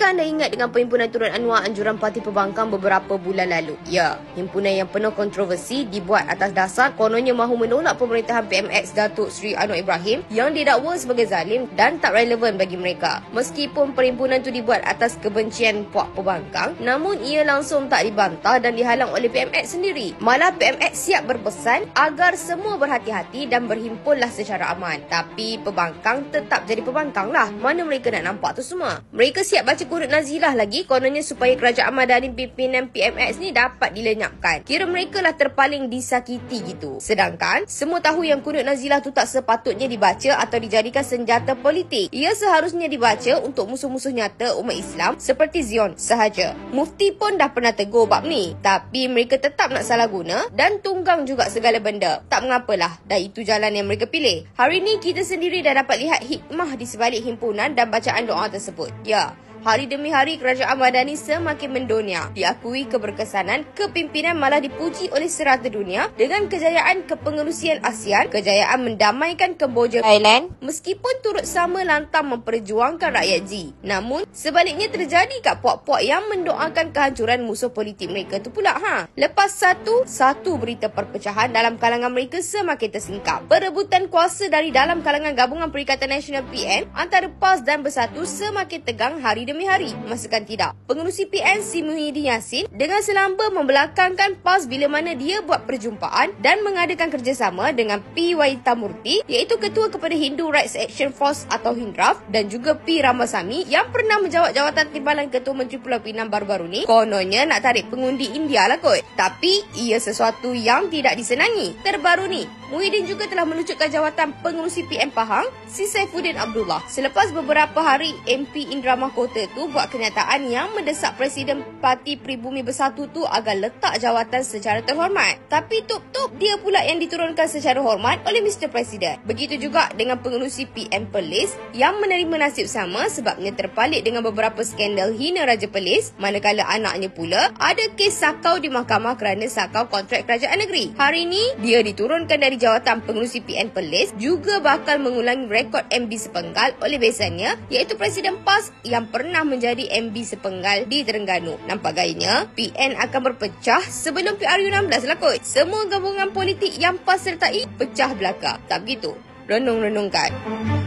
Adakah anda ingat dengan Perhimpunan Turun Anwar anjuran Parti Pembangkang beberapa bulan lalu? Ya, himpunan yang penuh kontroversi dibuat atas dasar kononnya mahu menolak pemerintahan PMX Datuk Seri Anwar Ibrahim yang didakwa sebagai zalim dan tak relevan bagi mereka. Meskipun perhimpunan itu dibuat atas kebencian puak pembangkang, namun ia langsung tak dibantah dan dihalang oleh PMX sendiri. Malah PMX siap berpesan agar semua berhati-hati dan berhimpunlah secara aman. Tapi pembangkang tetap jadi pembangkang lah. Mana mereka nak nampak tu semua? Mereka siap baca kunut nazilah lagi kononnya supaya kerajaan Madani pimpinan PMX ni dapat dilenyapkan. Kira mereka lah terpaling disakiti gitu. Sedangkan semua tahu yang kunut nazilah tu tak sepatutnya dibaca atau dijadikan senjata politik. Ia seharusnya dibaca untuk musuh-musuh nyata umat Islam seperti Zion sahaja. Mufti pun dah pernah tegur bab ni, tapi mereka tetap nak salah guna dan tunggang juga segala benda. Tak mengapalah, dah itu jalan yang mereka pilih. Hari ni kita sendiri dah dapat lihat hikmah di sebalik himpunan dan bacaan doa tersebut. Ya, hari demi hari kerajaan Madani semakin mendunia. Diakui keberkesanan, kepimpinan malah dipuji oleh serata dunia dengan kejayaan kepengerusian ASEAN, kejayaan mendamaikan Kemboja Thailand, meskipun turut sama lantang memperjuangkan rakyat G. Namun, sebaliknya terjadi kat puak-puak yang mendoakan kehancuran musuh politik mereka tu pula. Lepas satu berita perpecahan dalam kalangan mereka semakin tersingkap. Perebutan kuasa dari dalam kalangan gabungan Perikatan Nasional PN antara PAS dan Bersatu semakin tegang hari demi hari. Masakan tidak, pengerusi PN Si Muhyiddin Yassin dengan selamba membelakangkan PAS bila mana dia buat perjumpaan dan mengadakan kerjasama dengan P. Waitamurti, iaitu Ketua kepada Hindu Rights Action Force atau HINRAF, dan juga P. Ramasamy yang pernah menjawat jawatan timbalan Ketua Menteri Pulau Pinang baru-baru ni. Kononnya nak tarik pengundi India lah kot. Tapi ia sesuatu yang tidak disenangi. Terbaru ni, Muhyiddin juga telah melucutkan jawatan pengerusi PN Pahang, Si Saifuddin Abdullah. Selepas beberapa hari MP Indra Mahkota tu buat kenyataan yang mendesak Presiden Parti Pribumi Bersatu tu agar letak jawatan secara terhormat. Tapi tup-tup dia pula yang diturunkan secara hormat oleh Mr. Presiden. Begitu juga dengan pengerusi PN Perlis yang menerima nasib sama sebabnya terpalit dengan beberapa skandal hina Raja Perlis, manakala anaknya pula ada kes sakau di mahkamah kerana sakau kontrak kerajaan negeri. Hari ini dia diturunkan dari jawatan pengerusi PN Perlis, juga bakal mengulangi rekod MB sepenggal oleh besannya, iaitu Presiden PAS yang pernah menjadi MB sepenggal di Terengganu. Nampak gayanya PN akan berpecah sebelum PRU16 lah kot. Semua gabungan politik yang PAS sertai pecah belaka. Tak begitu? Renung-renungkan.